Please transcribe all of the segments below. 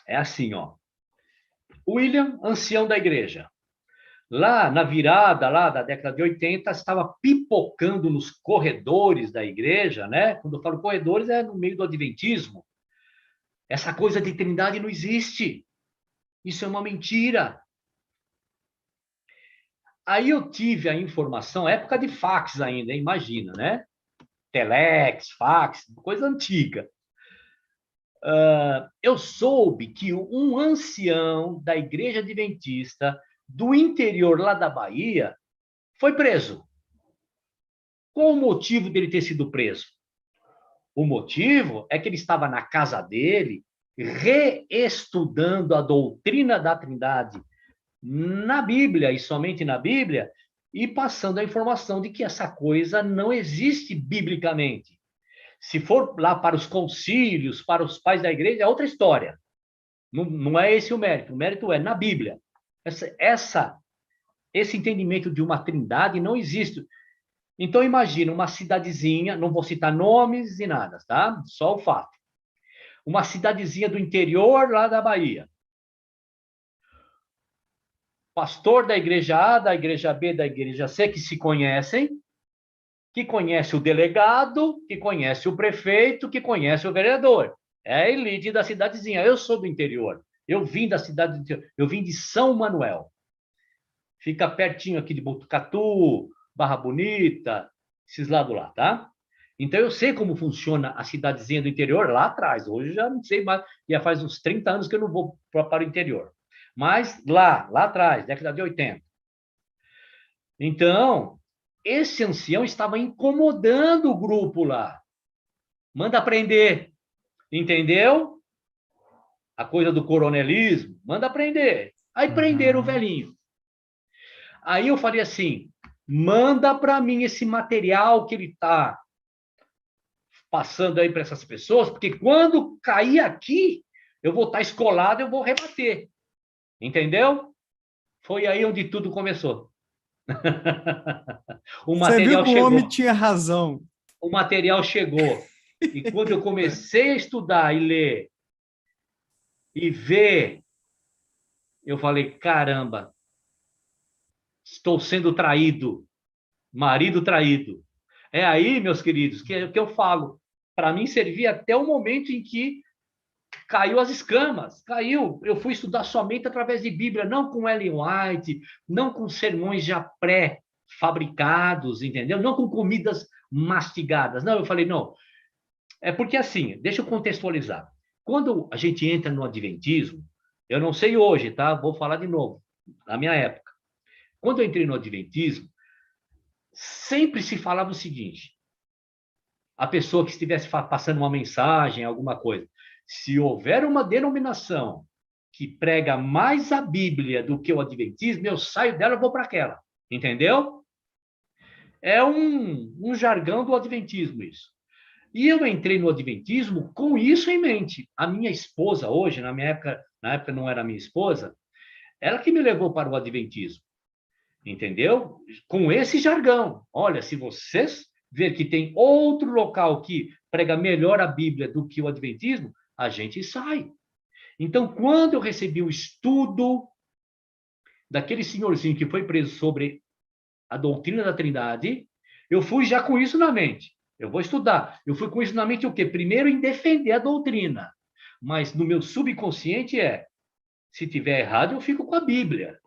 É assim, ó. William, ancião da igreja. Lá na virada lá da década de 80, estava pipocando nos corredores da igreja, né? Quando eu falo corredores, é no meio do adventismo. Essa coisa de trindade não existe. Isso é uma mentira. Aí eu tive a informação, época de fax ainda, imagina, né? Telex, fax, coisa antiga. Eu soube que um ancião da igreja adventista do interior lá da Bahia foi preso. Qual o motivo dele ter sido preso? O motivo é que ele estava na casa dele, reestudando a doutrina da Trindade na Bíblia e somente na Bíblia, e passando a informação de que essa coisa não existe biblicamente. Se for lá para os concílios, para os pais da igreja, é outra história. Não é esse o mérito. O mérito é na Bíblia. Esse entendimento de uma trindade não existe. Então, imagina uma cidadezinha, não vou citar nomes e nada, tá? Só o fato. Uma cidadezinha do interior lá da Bahia. Pastor da igreja A, da igreja B, da igreja C, que se conhecem, que conhece o delegado, que conhece o prefeito, que conhece o vereador. É a elite da cidadezinha. Eu sou do interior. Eu vim da cidade do interior. Eu vim de São Manuel. Fica pertinho aqui de Botucatu, Barra Bonita, esses lados lá, tá? Então eu sei como funciona a cidadezinha do interior lá atrás. Hoje já não sei mais, já faz uns 30 anos que eu não vou para o interior. Mas lá atrás, década de 80. Então, esse ancião estava incomodando o grupo lá. Manda prender. Entendeu? A coisa do coronelismo. Manda prender. Aí prenderam o velhinho. Aí eu falei assim, manda para mim esse material que ele está passando aí para essas pessoas, porque quando cair aqui, eu vou estar escolado, eu vou rebater. Entendeu? Foi aí onde tudo começou. O Você viu material que o homem chegou. tinha razão. O material chegou. E quando eu comecei a estudar e ler e ver, eu falei, caramba, estou sendo traído, marido traído. É aí, meus queridos, que eu falo. Para mim servia até o momento em que caiu as escamas, caiu. Eu fui estudar somente através de Bíblia, não com Ellen White, não com sermões já pré-fabricados, entendeu? Não com comidas mastigadas. Não, eu falei, não. É porque assim, deixa eu contextualizar. Quando a gente entra no Adventismo, eu não sei hoje, tá? Vou falar de novo, na minha época. Quando eu entrei no Adventismo, sempre se falava o seguinte: a pessoa que estivesse passando uma mensagem, alguma coisa, se houver uma denominação que prega mais a Bíblia do que o Adventismo, eu saio dela e vou para aquela. Entendeu? É um jargão do Adventismo isso. E eu entrei no Adventismo com isso em mente. A minha esposa hoje, na época não era minha esposa, ela que me levou para o Adventismo. Entendeu? Com esse jargão. Olha, se vocês ver que tem outro local que prega melhor a Bíblia do que o Adventismo, a gente sai. Então, quando eu recebi o estudo daquele senhorzinho que foi preso sobre a doutrina da Trindade, eu fui já com isso na mente. Eu vou estudar. Eu fui com isso na mente o quê? Primeiro em defender a doutrina. Mas no meu subconsciente se tiver errado, eu fico com a Bíblia.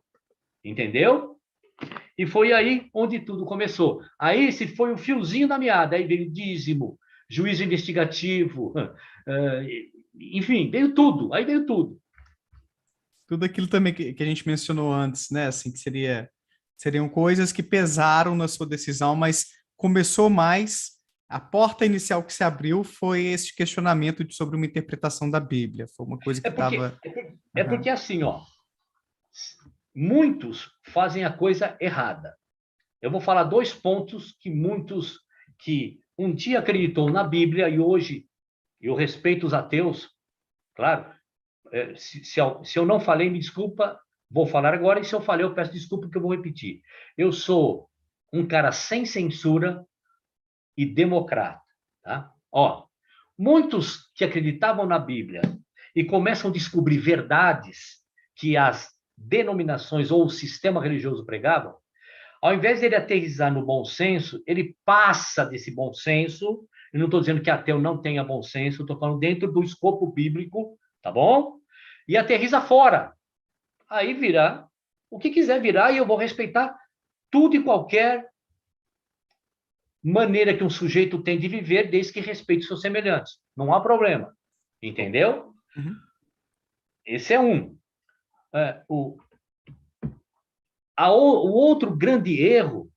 Entendeu? E foi aí onde tudo começou. Aí esse foi o fiozinho da meada. Aí veio dízimo, juízo investigativo, enfim, veio tudo. Aí veio tudo. Tudo aquilo também que a gente mencionou antes, né? Assim, que seriam coisas que pesaram na sua decisão, mas começou mais. A porta inicial que se abriu foi esse questionamento sobre uma interpretação da Bíblia. Foi uma coisa que É porque, estava. é porque assim, ó, muitos fazem a coisa errada. Eu vou falar dois pontos que muitos que um dia acreditou na Bíblia e hoje eu respeito os ateus, claro. Se eu não falei, me desculpa, vou falar agora, e se eu falei, eu peço desculpa que eu vou repetir. Eu sou um cara sem censura e democrata, tá? Ó, muitos que acreditavam na Bíblia e começam a descobrir verdades que as denominações ou o sistema religioso pregavam, ao invés de ele aterrissar no bom senso, ele passa desse bom senso. Eu não estou dizendo que ateu não tenha bom senso, estou falando dentro do escopo bíblico, tá bom? E aterrissa fora. Aí virá o que quiser virar e eu vou respeitar tudo e qualquer maneira que um sujeito tem de viver, desde que respeite seus semelhantes. Não há problema. Entendeu? Uhum. Esse é um. O outro grande erro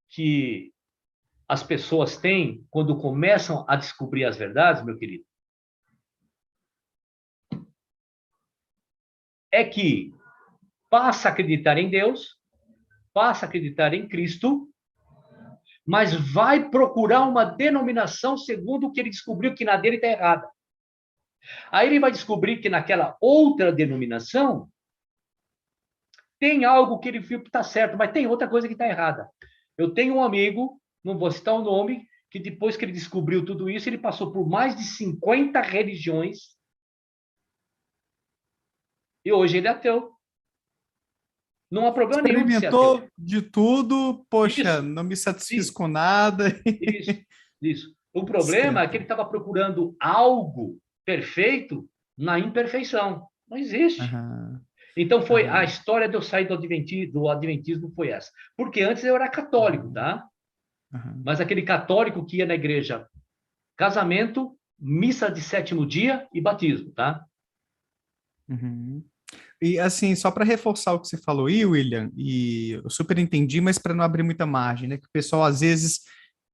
que as pessoas têm quando começam a descobrir as verdades, meu querido, é que passa a acreditar em Deus, passa a acreditar em Cristo, mas vai procurar uma denominação segundo o que ele descobriu que na dele está errada. Aí ele vai descobrir que naquela outra denominação tem algo que ele viu que está certo, mas tem outra coisa que está errada. Eu tenho um amigo, não vou citar o nome, que depois que ele descobriu tudo isso, ele passou por mais de 50 religiões e hoje ele é ateu. Não há problema nenhum de ser ateu. Experimentou de tudo, poxa, Isso, não me satisfiz isso, com nada. isso, isso. O problema é que ele Certo. estava procurando algo perfeito na imperfeição. Não existe. Aham, Então foi a aham, história de eu sair do adventismo foi essa. Porque antes eu era católico, aham, tá? aham, Mas aquele católico que ia na igreja, casamento, missa de sétimo dia e batismo, tá? uhum. E assim, só para reforçar o que você falou aí, William, e eu super entendi, mas para não abrir muita margem, né? Que o pessoal às vezes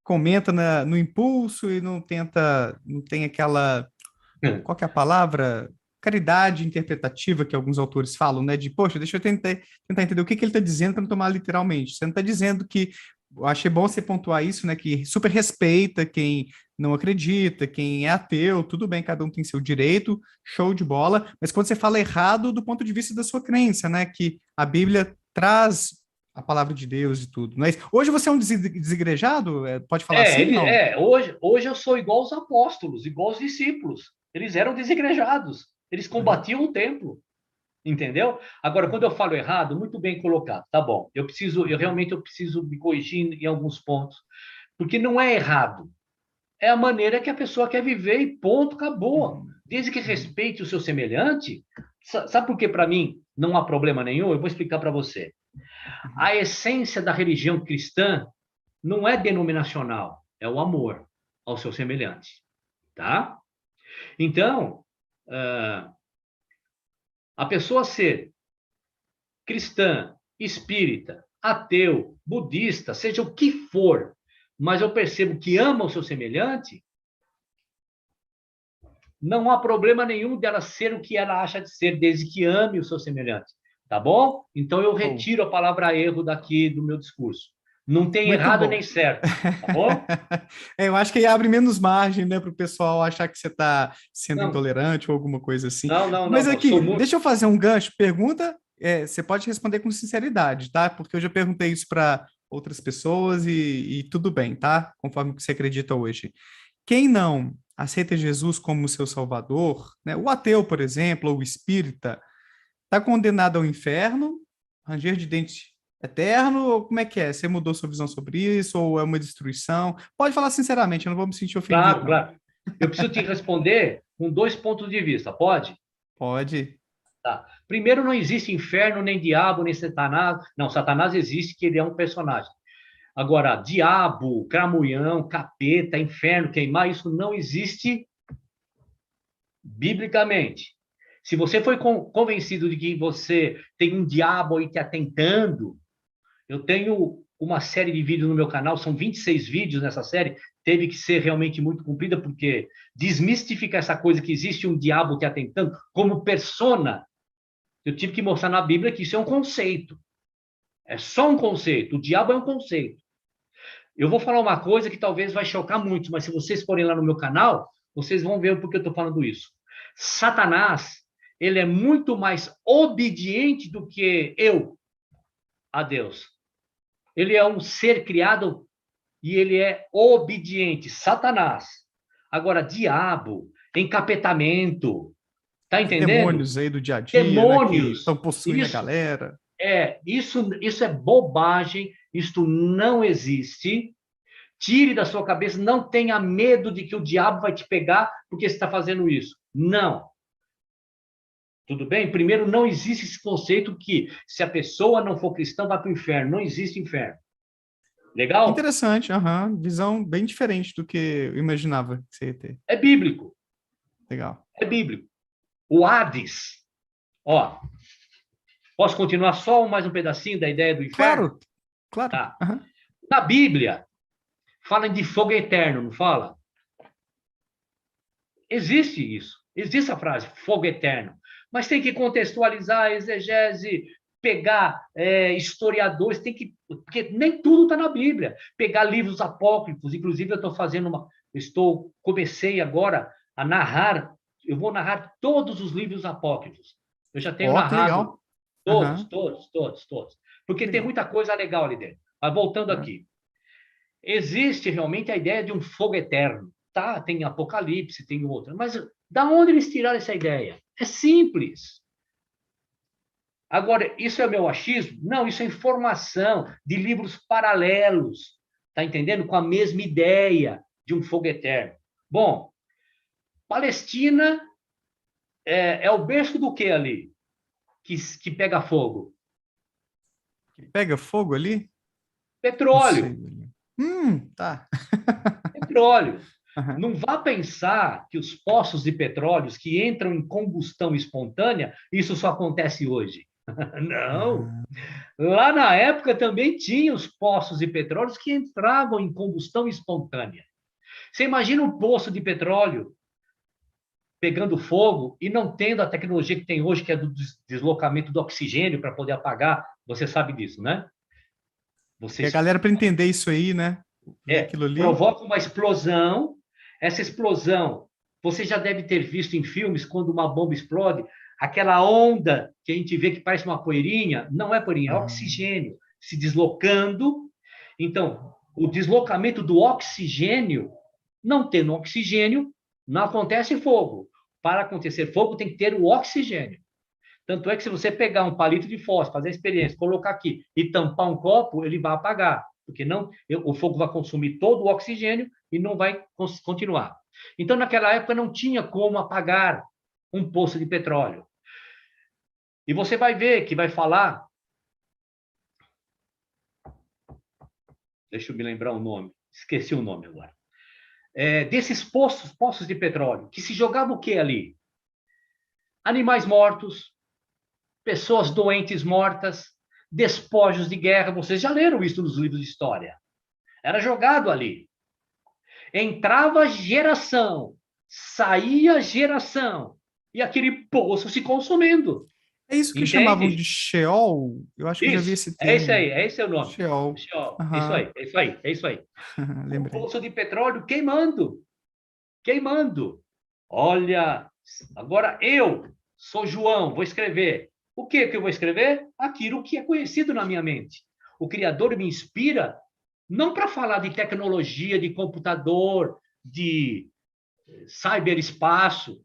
comenta no impulso e não tenta, não tem aquela, qual que é a palavra? Caridade interpretativa que alguns autores falam, né? De, poxa, deixa eu tentar entender o que ele está dizendo para não tomar literalmente. Você não está dizendo que. Eu achei bom você pontuar isso, né? Que super respeita quem não acredita, quem é ateu, tudo bem, cada um tem seu direito, show de bola, mas quando você fala errado do ponto de vista da sua crença, né? Que a Bíblia traz a palavra de Deus e tudo, não é isso? Hoje você é um desigrejado? Pode falar assim? Não. Hoje eu sou igual os apóstolos, igual os discípulos. Eles eram desigrejados, eles Uhum, combatiam o templo, entendeu? Agora, quando eu falo errado, muito bem colocado, tá bom. uhum, Eu preciso me corrigir em alguns pontos, porque não é errado, é a maneira que a pessoa quer viver e ponto, acabou. uhum, Desde que uhum, respeite o seu semelhante, sabe por que para mim não há problema nenhum? Eu vou explicar para você. uhum. A essência da religião cristã não é denominacional, é o amor ao seu semelhante, tá? Então, a pessoa ser cristã, espírita, ateu, budista, seja o que for, mas eu percebo que ama o seu semelhante, não há problema nenhum dela ser o que ela acha de ser, desde que ame o seu semelhante. Tá bom? Então eu Show. retiro a palavra erro daqui do meu discurso. Não tem Muito errado nem bom. certo, tá bom? Eu acho que aí abre menos margem, né, para o pessoal achar que você está sendo Não, intolerante ou alguma coisa assim. Mas não. Sou aqui, muito. deixa eu fazer um gancho. Pergunta, você pode responder com sinceridade, tá? Porque eu já perguntei isso para outras pessoas e tudo bem, tá? Conforme o que você acredita hoje. Quem não aceita Jesus como seu salvador, né? O ateu, por exemplo, ou o espírita, está condenado ao inferno, ranger de dente eterno, ou como é que é? Você mudou sua visão sobre isso, ou é uma destruição? Pode falar sinceramente, eu não vou me sentir ofendido, Claro, não. claro. Eu preciso te responder com dois pontos de vista, pode? Pode. Tá. Primeiro, não existe inferno, nem diabo, nem Satanás. Não, Satanás existe, que ele é um personagem. Agora, diabo, cramulhão, capeta, inferno, queimar, isso não existe biblicamente. Se você foi convencido de que você tem um diabo aí te atentando, eu tenho uma série de vídeos no meu canal, são 26 vídeos nessa série, teve que ser realmente muito comprida, porque desmistifica essa coisa que existe um diabo te atentando como persona. Eu tive que mostrar na Bíblia que isso é um conceito. É só um conceito. O diabo é um conceito. Eu vou falar uma coisa que talvez vai chocar muito, mas se vocês forem lá no meu canal, vocês vão ver por que eu estou falando isso. Satanás, ele é muito mais obediente do que eu a Deus. Ele é um ser criado e ele é obediente. Satanás. Agora, diabo, encapetamento, Tá Os entendendo? demônios aí do dia a dia, né? Que Demônios. estão possuindo a Isso galera. isso é bobagem, isto não existe. Tire da sua cabeça, não tenha medo de que o diabo vai te pegar porque você está fazendo isso. Não. Tudo bem? Primeiro, não existe esse conceito que se a pessoa não for cristã, vai para o inferno. Não existe inferno. Legal? Interessante, aham. Visão bem diferente do que eu imaginava que você ia ter. É bíblico. Legal. É bíblico. O Hades, ó, posso continuar só mais um pedacinho da ideia do inferno? Claro, claro. Tá. Aham. Na Bíblia, fala de fogo eterno, não fala? Existe isso. Existe a frase fogo eterno. Mas tem que contextualizar a exegese, pegar historiadores, tem que. Porque nem tudo está na Bíblia. Pegar livros apócrifos, inclusive eu estou fazendo uma. Comecei agora a narrar, eu vou narrar todos os livros apócrifos. Eu já tenho Ó, que narrado legal. todos, Aham. todos, todos, todos. Porque tem Legal. muita coisa legal ali dentro. Mas voltando Aham. aqui. Existe realmente a ideia de um fogo eterno. Tá, tem Apocalipse, tem outra. Mas da onde eles tiraram essa ideia? É simples. Agora, isso é meu achismo? Não, isso é informação de livros paralelos. Tá entendendo? Com a mesma ideia de um fogo eterno. Bom, Palestina é o berço do que ali? Que pega fogo? Pega fogo ali? Não sei. Petróleo. Tá. Petróleo. Aham. Não vá pensar que os poços de petróleos que entram em combustão espontânea, isso só acontece hoje. Não. Ah, Lá na época também tinha os poços de petróleos que entravam em combustão espontânea. Você imagina um poço de petróleo pegando fogo e não tendo a tecnologia que tem hoje, que é do deslocamento do oxigênio para poder apagar. Você sabe disso, né? e a Vocês galera, para entender isso aí, né? Ver aquilo ali. provoca uma explosão. Essa explosão, você já deve ter visto em filmes quando uma bomba explode, aquela onda que a gente vê que parece uma poeirinha, não é poeirinha, é Aham. oxigênio se deslocando. Então, o deslocamento do oxigênio, não tendo oxigênio, não acontece fogo. Para acontecer fogo, tem que ter o oxigênio. Tanto é que se você pegar um palito de fósforo, fazer a experiência, colocar aqui e tampar um copo, ele vai apagar, porque não, o fogo vai consumir todo o oxigênio e não vai continuar. Então, naquela época, não tinha como apagar um poço de petróleo. E você vai ver que vai falar, deixa eu me lembrar o nome, esqueci o nome agora, desses poços de petróleo, que se jogava o que ali? Animais mortos, pessoas doentes mortas, despojos de guerra. Vocês já leram isso nos livros de história. Era jogado ali. Entrava geração, saía geração, e aquele poço se consumindo. É isso que chamavam de Entende? Sheol? Eu acho que eu já vi Isso, esse é isso termo. aí, é esse o nome. Sheol. Isso Aham. aí, é isso aí, é isso aí. O Lembrei. poço de petróleo queimando, queimando. Olha, agora eu sou João, vou escrever. O que eu vou escrever? Aquilo que é conhecido na minha mente. O Criador me inspira não para falar de tecnologia, de computador, de cyberespaço.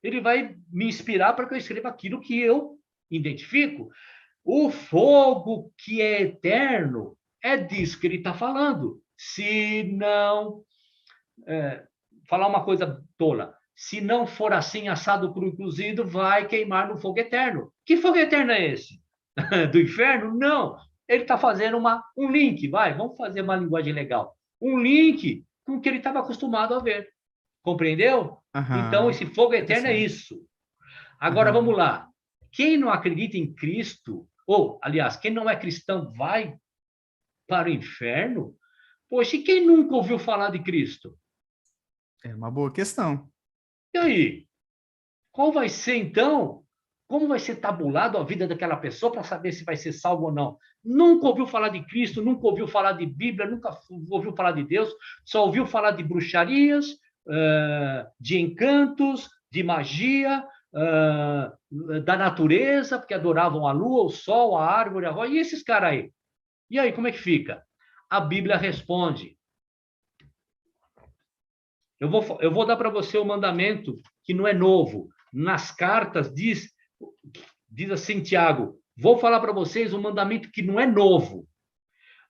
Ele vai me inspirar para que eu escreva aquilo que eu identifico. O fogo que é eterno é disso que ele está falando. Se não falar uma coisa tola. Se não for assim, assado, cru e cozido, vai queimar no fogo eterno. Que fogo eterno é esse? Do inferno? Não. Ele está fazendo um link, vamos fazer uma linguagem legal. Um link com o que ele estava acostumado a ver. Compreendeu? Então, Aham. esse fogo eterno é Interessante. isso. Agora, vamos Aham. lá. Quem não acredita em Cristo, ou, aliás, quem não é cristão, vai para o inferno? Poxa, e quem nunca ouviu falar de Cristo? É uma boa questão. E aí? Qual vai ser, então? Como vai ser tabulado a vida daquela pessoa para saber se vai ser salvo ou não? Nunca ouviu falar de Cristo, nunca ouviu falar de Bíblia, nunca ouviu falar de Deus, só ouviu falar de bruxarias, de encantos, de magia, da natureza, porque adoravam a lua, o sol, a árvore, a rocha. E esses caras aí? E aí, como é que fica? A Bíblia responde. Eu vou dar para você o mandamento que não é novo, nas cartas, diz assim, Tiago, vou falar para vocês um mandamento que não é novo,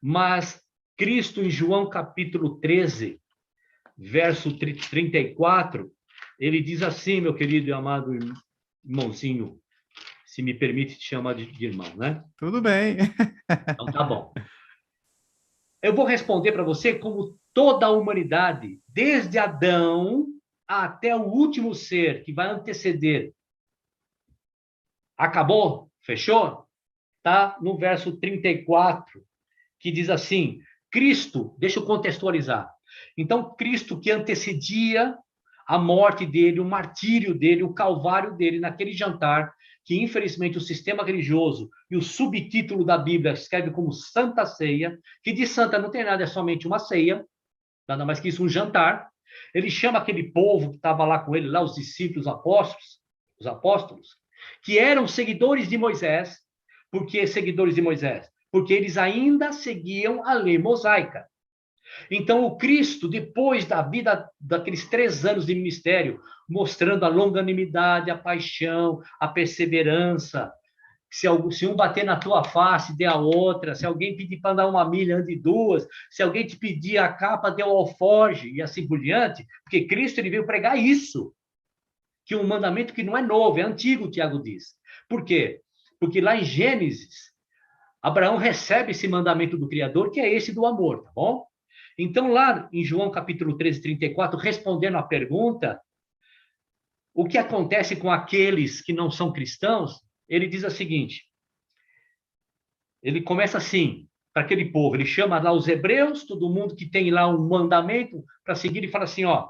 mas Cristo, em João capítulo 13, verso 34, ele diz assim, meu querido e amado irmãozinho, se me permite te chamar de irmão, né? Tudo bem. Então tá bom. Eu vou responder para você como toda a humanidade, desde Adão até o último ser que vai anteceder. Acabou? Fechou? Tá no verso 34, que diz assim: Cristo, deixa eu contextualizar. Então, Cristo que antecedia a morte dele, o martírio dele, o calvário dele, naquele jantar, que infelizmente o sistema religioso e o subtítulo da Bíblia escreve como Santa Ceia, que de santa não tem nada, é somente uma ceia, nada mais que isso, um jantar. Ele chama aquele povo que estava lá com ele, lá os discípulos, os apóstolos, que eram seguidores de Moisés. Por que seguidores de Moisés? Porque eles ainda seguiam a lei mosaica. Então, o Cristo, depois da vida daqueles 3 anos de ministério, mostrando a longanimidade, a paixão, a perseverança, se um bater na tua face, dê a outra, se alguém pedir para andar 1 milha, ande 2, se alguém te pedir a capa, dê o alforje, e assim por diante, porque Cristo ele veio pregar isso, que um mandamento que não é novo, é antigo, o Tiago diz. Por quê? Porque lá em Gênesis, Abraão recebe esse mandamento do Criador, que é esse do amor, tá bom? Então, lá em João capítulo 13, 34, respondendo à pergunta, o que acontece com aqueles que não são cristãos, ele diz o seguinte, ele começa assim, para aquele povo, ele chama lá os hebreus, todo mundo que tem lá um mandamento para seguir, e fala assim, ó,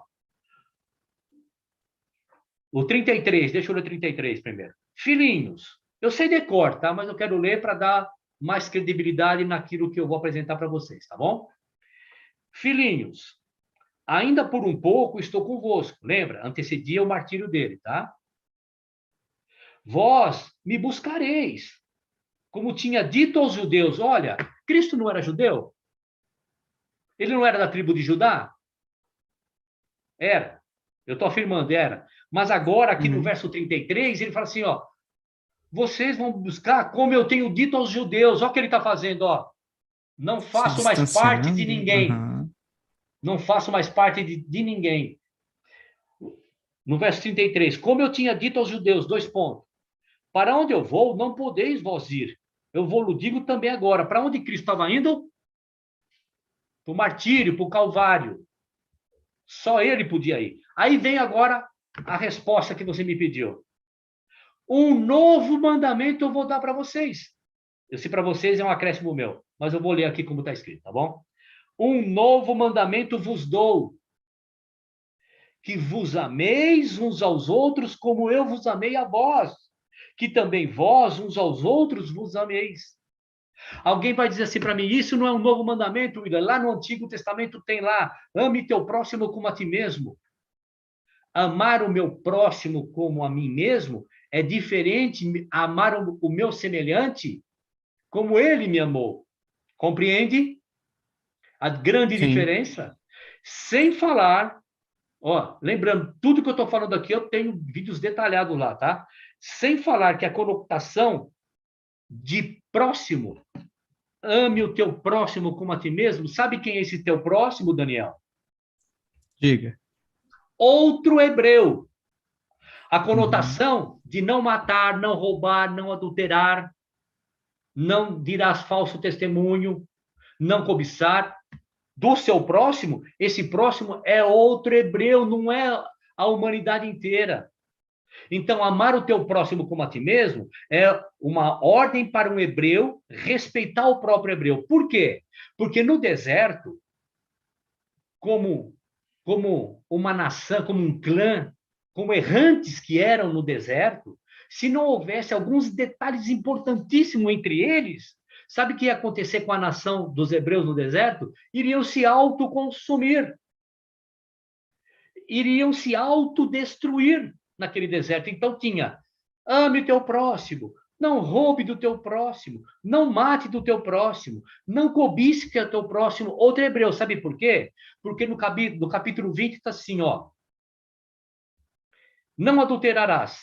o 33, deixa eu ler o 33 primeiro. Filhinhos, eu sei decor, tá? Mas eu quero ler para dar mais credibilidade naquilo que eu vou apresentar para vocês, tá bom? Filhinhos, ainda por um pouco estou convosco. Lembra? Antecedia o martírio dele, tá? Vós me buscareis. Como tinha dito aos judeus, olha, Cristo não era judeu? Ele não era da tribo de Judá? Era. Eu estou afirmando, era. Mas agora, aqui no verso 33, ele fala assim, ó, vocês vão buscar como eu tenho dito aos judeus. Olha o que ele está fazendo, ó. Não Se faço mais parte de distanciando. ninguém. Não faço mais parte de ninguém. No verso 33, como eu tinha dito aos judeus, 2 pontos. Para onde eu vou, não podeis vós ir. Eu vou lhe digo também agora. Para onde Cristo estava indo? Para o martírio, para o calvário. Só ele podia ir. Aí vem agora a resposta que você me pediu. Um novo mandamento eu vou dar para vocês. Esse para vocês é um acréscimo meu, mas eu vou ler aqui como está escrito, tá bom? Um novo mandamento vos dou, que vos ameis uns aos outros como eu vos amei a vós, que também vós uns aos outros vos ameis. Alguém vai dizer assim para mim, isso não é um novo mandamento, William? Lá no Antigo Testamento tem lá, ame teu próximo como a ti mesmo. Amar o meu próximo como a mim mesmo é diferente amar o meu semelhante como ele me amou. Compreende a grande Sim. diferença? Sem falar, ó, lembrando, tudo que eu estou falando aqui, eu tenho vídeos detalhados lá, tá? Sem falar que a conotação de próximo, ame o teu próximo como a ti mesmo, sabe quem é esse teu próximo, Daniel? Diga. Outro hebreu. A conotação de não matar, não roubar, não adulterar, não dirás falso testemunho, não cobiçar, do seu próximo, esse próximo é outro hebreu, não é a humanidade inteira. Então, amar o teu próximo como a ti mesmo é uma ordem para um hebreu respeitar o próprio hebreu. Por quê? Porque no deserto, como uma nação, como um clã, como errantes que eram no deserto, se não houvesse alguns detalhes importantíssimos entre eles, sabe o que ia acontecer com a nação dos hebreus no deserto? Iriam se autoconsumir, iriam se autodestruir naquele deserto. Então tinha, ame o teu próximo, não roube do teu próximo, não mate do teu próximo, não cobice o teu próximo. Outro hebreu, sabe por quê? Porque no capítulo 20 está assim, ó. não adulterarás.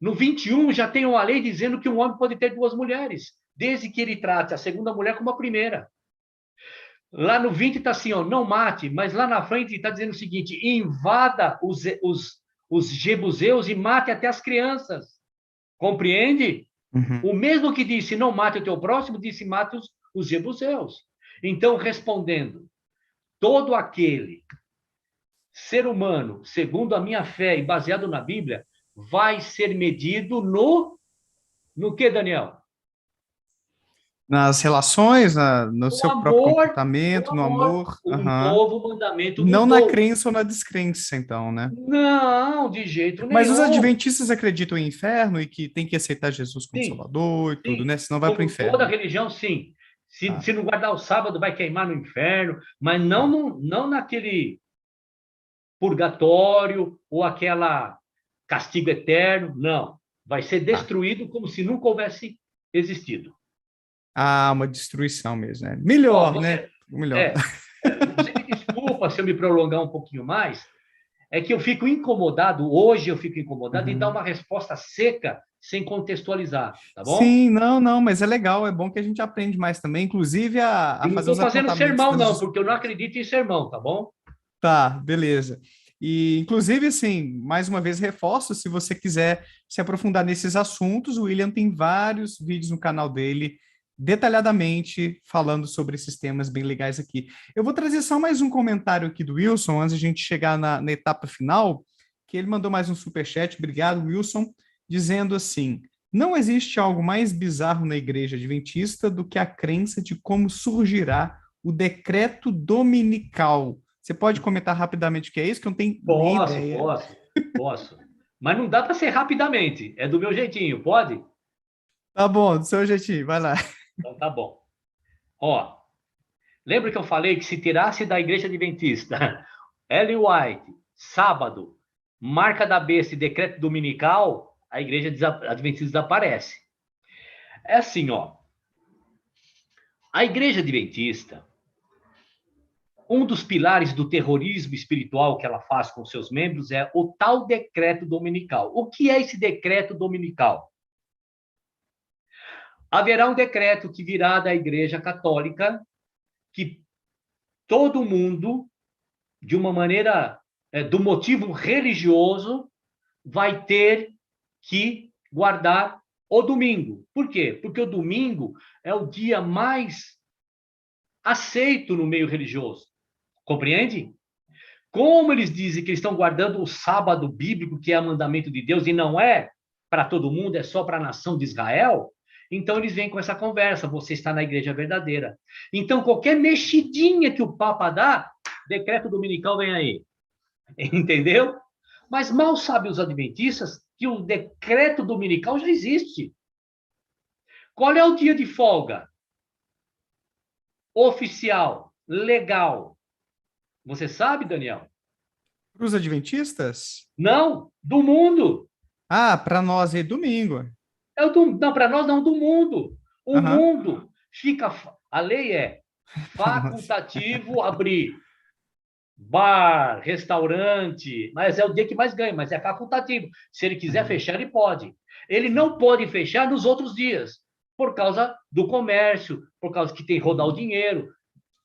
No 21 já tem uma lei dizendo que um homem pode ter 2 mulheres, desde que ele trate a segunda mulher como a primeira. Lá no 20 está assim, ó, não mate, mas lá na frente está dizendo o seguinte, invada os jebuseus e mate até as crianças. Compreende? Uhum. O mesmo que disse não mate o teu próximo, disse mate os jebuseus. Então, respondendo, todo aquele ser humano, segundo a minha fé e baseado na Bíblia, vai ser medido no que, Daniel? Nas relações, no O seu próprio amor, comportamento, o no amor, amor. o Aham. novo mandamento Não vos na dou. crença ou na descrença, então, né? Não, de jeito Mas os nenhum. adventistas acreditam em inferno e que tem que aceitar Jesus como Sim, Salvador e tudo, sim. né? Senão vai para o Como toda inferno. religião, sim. Se, Tá, se não guardar o sábado, vai queimar no inferno, mas não, tá. não naquele purgatório ou aquela castigo eterno, não. Vai ser Tá. destruído como se nunca houvesse existido. Ah, uma destruição mesmo, né? Ó, Melhor, né? você, Melhor. é, você me desculpa se eu me prolongar um pouquinho mais, é que eu fico incomodado, hoje eu fico incomodado em dar Uhum. uma resposta seca sem contextualizar, tá bom? Sim, não, não, mas é legal, é bom que a gente aprende mais também, inclusive a E não fazer estou os fazendo apontamentos sermão, das não, porque eu não acredito em sermão, tá bom? Tá, beleza. E, inclusive, assim, mais uma vez reforço, se você quiser se aprofundar nesses assuntos, o William tem vários vídeos no canal dele, detalhadamente falando sobre esses temas bem legais aqui. Eu vou trazer só mais um comentário aqui do Wilson, antes de a gente chegar na etapa final, que ele mandou mais um superchat, obrigado, Wilson, dizendo assim, não existe algo mais bizarro na igreja adventista do que a crença de como surgirá o decreto dominical. Você pode comentar rapidamente o que é isso, que eu não tenho nem Posso, ideia. posso, posso. Mas não dá para ser rapidamente, é do meu jeitinho, pode? Tá bom, do seu jeitinho, vai lá. Então tá bom. Ó, lembra que eu falei que se tirasse da igreja adventista Ellen White, sábado, marca da besta e decreto dominical, a igreja adventista desaparece. É assim, ó. A igreja adventista, um dos pilares do terrorismo espiritual que ela faz com seus membros é o tal decreto dominical. O que é esse decreto dominical? Haverá um decreto que virá da Igreja Católica que todo mundo, de uma maneira, do motivo religioso, vai ter que guardar o domingo. Por quê? Porque o domingo é o dia mais aceito no meio religioso. Compreende? Como eles dizem que eles estão guardando o sábado bíblico, que é o mandamento de Deus, e não é para todo mundo, é só para a nação de Israel, então eles vêm com essa conversa, você está na igreja verdadeira. Então, qualquer mexidinha que o Papa dá, decreto dominical vem aí. Entendeu? Mas mal sabem os adventistas que o decreto dominical já existe. Qual é o dia de folga? Oficial, legal. Você sabe, Daniel? Para os adventistas? Não, do mundo. Ah, para nós é domingo. Não, para nós não, do mundo. O Aham, mundo fica. A lei é para nós. facultativo abrir bar, restaurante, mas é o dia que mais ganha, mas é facultativo. Se ele quiser Aham, fechar, ele pode. Ele sim, não pode fechar nos outros dias, por causa do comércio, por causa que tem que rodar o dinheiro.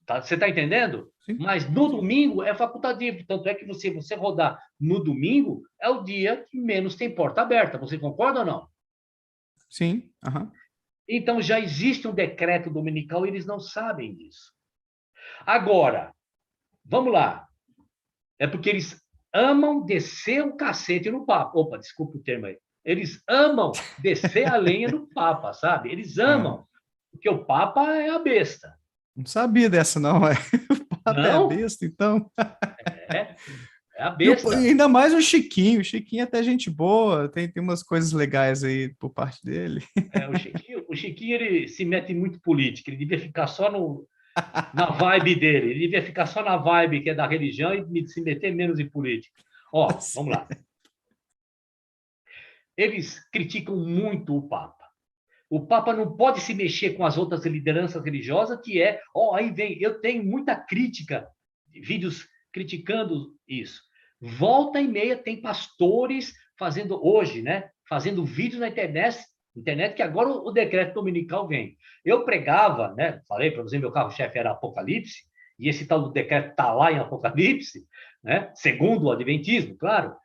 Tá? Você está entendendo? sim, Mas no sim. domingo é facultativo. Tanto é que você rodar no domingo é o dia que menos tem porta aberta. Você concorda ou não? Sim, aham. Então já existe um decreto dominical e eles não sabem disso. Agora, vamos lá. É porque eles amam descer o cacete no Papa. Opa, desculpa o termo aí. Eles amam descer a lenha no Papa, sabe? Eles Aham. amam. Porque o Papa é a besta. Não sabia dessa, não, é. O Papa é Não, besta, então. é, é a E besta. ainda mais o Chiquinho é até gente boa, tem umas coisas legais aí por parte dele. É, o Chiquinho, ele se mete em muito política. Ele devia ficar só na vibe dele. Ele devia ficar só na vibe que é da religião e se meter menos em política. Ó, vamos lá. Eles criticam muito o Papa. O Papa não pode se mexer com as outras lideranças religiosas, que é, aí vem, eu tenho muita crítica, vídeos criticando isso. Volta e meia tem pastores fazendo hoje, né? Fazendo vídeos na internet que agora o decreto dominical vem. Eu pregava, né? Falei para você, meu carro-chefe era Apocalipse, e esse tal do decreto está lá em Apocalipse, né? Segundo o Adventismo, claro.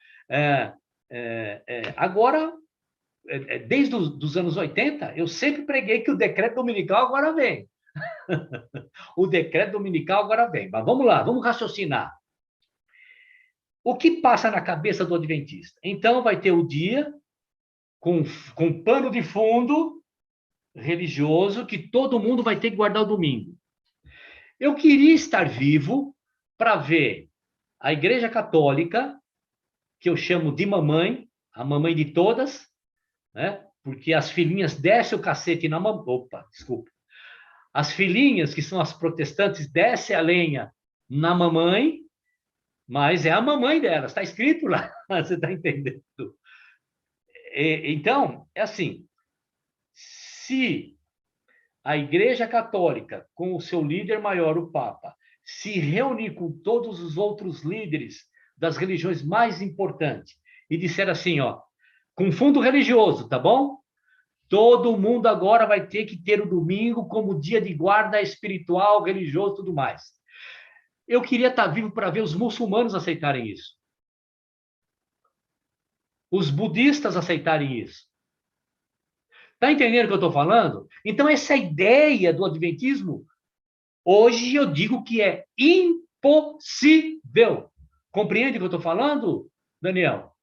Agora, desde os anos 80, eu sempre preguei que o decreto dominical agora vem. O decreto dominical agora vem. Mas vamos lá, vamos raciocinar. O que passa na cabeça do adventista? Então, vai ter o dia com pano de fundo religioso que todo mundo vai ter que guardar o domingo. Eu queria estar vivo para ver a Igreja Católica, que eu chamo de mamãe, a mamãe de todas, né? Porque as filhinhas descem o cacete na mamãe. Opa, desculpa. As filhinhas, que são as protestantes, descem a lenha na mamãe, mas é a mamãe delas, está escrito lá, você está entendendo? Então, é assim, se a Igreja Católica, com o seu líder maior, o Papa, se reunir com todos os outros líderes das religiões mais importantes e disser assim, ó, com fundo religioso, tá bom? Todo mundo agora vai ter que ter o domingo como dia de guarda espiritual, religioso e tudo mais. Eu queria estar vivo para ver os muçulmanos aceitarem isso. Os budistas aceitarem isso. Está entendendo o que eu estou falando? Então, essa ideia do adventismo, hoje eu digo que é impossível. Compreende o que eu estou falando, Daniel?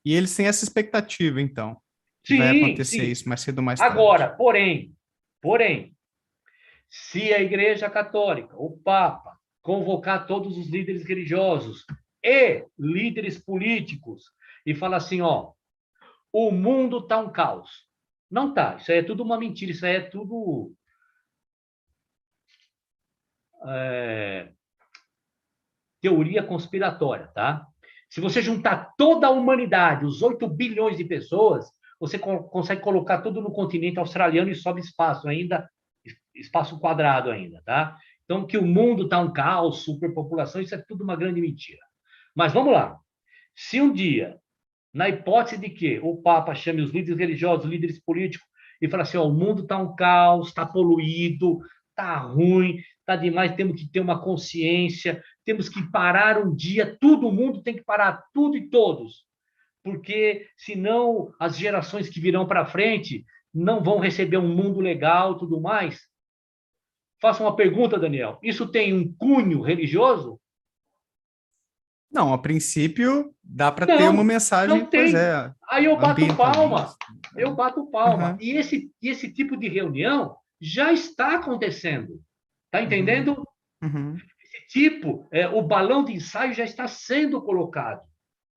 E eles têm essa expectativa, então, que vai Sim, acontecer sim. isso mais cedo ou mais tarde. Agora, porém, se a Igreja Católica, o Papa, convocar todos os líderes religiosos e líderes políticos e falar assim, ó, o mundo está um caos. Não está, isso aí é tudo uma mentira, isso aí é tudo teoria conspiratória, tá? Se você juntar toda a humanidade, os 8 bilhões de pessoas, você consegue colocar tudo no continente australiano e sobe espaço ainda, espaço quadrado ainda, tá? Então, que o mundo está um caos, superpopulação, isso é tudo uma grande mentira. Mas vamos lá. Se um dia, na hipótese de que o Papa chame os líderes religiosos, os líderes políticos, e fala assim, ó, o mundo está um caos, está poluído, está ruim, está demais, temos que ter uma consciência, temos que parar um dia, todo mundo tem que parar, tudo e todos, porque senão as gerações que virão para frente não vão receber um mundo legal, tudo mais. Faça uma pergunta, Daniel. Isso tem um cunho religioso? Não, a princípio dá para ter uma Não, mensagem, não pois tem. é, Aí eu bato palma. ambientalista. Eu bato palma. Uhum, E esse tipo de reunião já está acontecendo. Está uhum, entendendo? uhum, Esse tipo, o balão de ensaio já está sendo colocado.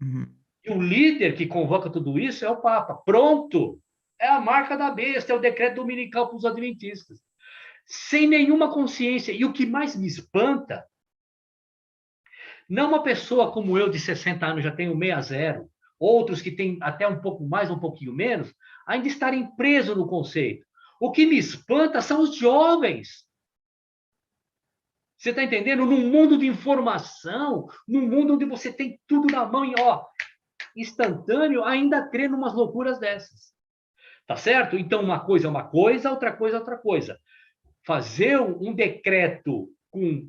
uhum. E o líder que convoca tudo isso é o Papa. Pronto! É a marca da besta, é o decreto dominical para os adventistas. Sem nenhuma consciência. E o que mais me espanta, não uma pessoa como eu, de 60 anos, já tenho 60, outros que têm até um pouco mais, um pouquinho menos, ainda estarem presos no conceito. O que me espanta são os jovens. Você está entendendo? Num mundo de informação, num mundo onde você tem tudo na mão e, ó, instantâneo, ainda crê numas loucuras dessas. Tá certo? Então, uma coisa é uma coisa, outra coisa é outra coisa. Fazer um decreto com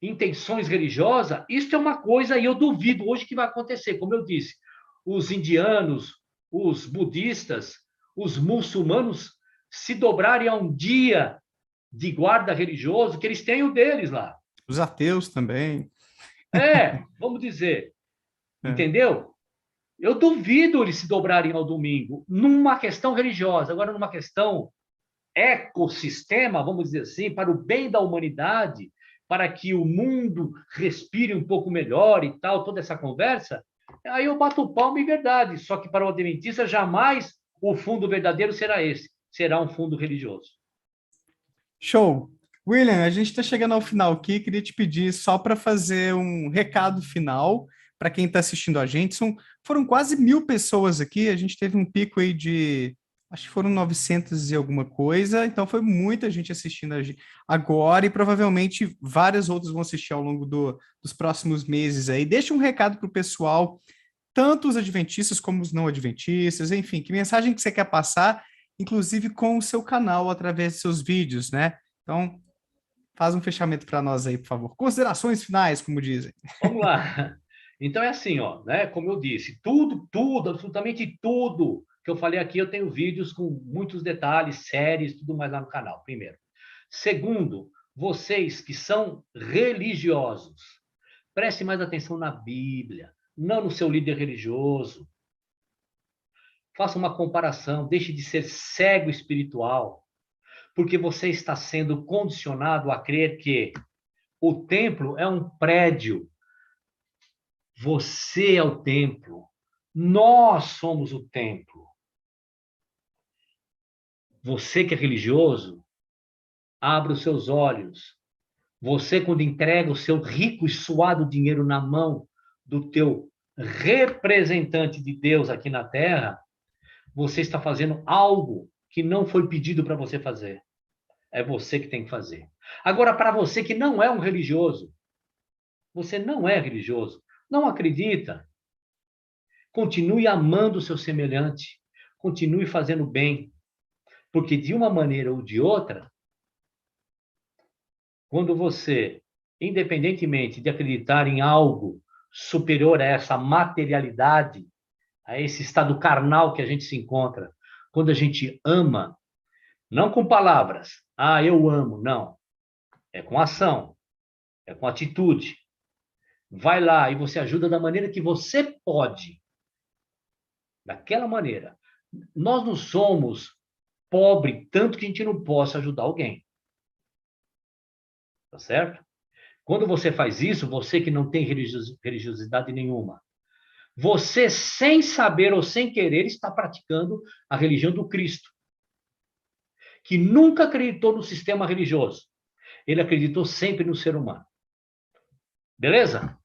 intenções religiosas, isso é uma coisa e eu duvido hoje que vai acontecer. Como eu disse, os indianos, os budistas, os muçulmanos se dobrarem a um dia de guarda religioso, que eles têm o deles lá. Os ateus também. Vamos dizer, É. entendeu? Eu duvido eles se dobrarem ao domingo numa questão religiosa. Agora, numa questão ecossistema, vamos dizer assim, para o bem da humanidade, para que o mundo respire um pouco melhor e tal, toda essa conversa, aí eu bato o palmo em verdade. Só que para o adventista, jamais o fundo verdadeiro será esse, será um fundo religioso. Show! William, a gente está chegando ao final aqui. Queria te pedir só para fazer um recado final para quem está assistindo a gente. Foram quase 1.000 pessoas aqui. A gente teve um pico aí de, acho que foram 900 e alguma coisa. Então foi muita gente assistindo a gente agora e provavelmente várias outras vão assistir ao longo dos próximos meses aí. Deixa um recado para o pessoal tanto os adventistas como os não adventistas, enfim, que mensagem que você quer passar, inclusive com o seu canal, através de seus vídeos, né? Então, faz um fechamento para nós aí, por favor. Considerações finais, como dizem. Vamos lá. Então é assim, ó, né? Como eu disse, tudo, absolutamente tudo que eu falei aqui, eu tenho vídeos com muitos detalhes, séries, tudo mais lá no canal, primeiro. Segundo, vocês que são religiosos, preste mais atenção na Bíblia, não no seu líder religioso. Faça uma comparação, deixe de ser cego espiritual, porque você está sendo condicionado a crer que o templo é um prédio. Você é o templo. Nós somos o templo. Você que é religioso, abra os seus olhos. Você, quando entrega o seu rico e suado dinheiro na mão do teu representante de Deus aqui na terra, você está fazendo algo que não foi pedido para você fazer. É você que tem que fazer. Agora, para você que não é um religioso, você não é religioso, não acredita, continue amando o seu semelhante, continue fazendo bem, porque de uma maneira ou de outra, quando você, independentemente de acreditar em algo superior a essa materialidade, a esse estado carnal que a gente se encontra, quando a gente ama, não com palavras, ah, eu amo, não, é com ação, é com atitude. Vai lá e você ajuda da maneira que você pode, daquela maneira. Nós não somos pobre tanto que a gente não possa ajudar alguém. Tá certo? Quando você faz isso, você que não tem religiosidade nenhuma, você, sem saber ou sem querer, está praticando a religião do Cristo, que nunca acreditou no sistema religioso. Ele acreditou sempre no ser humano. Beleza?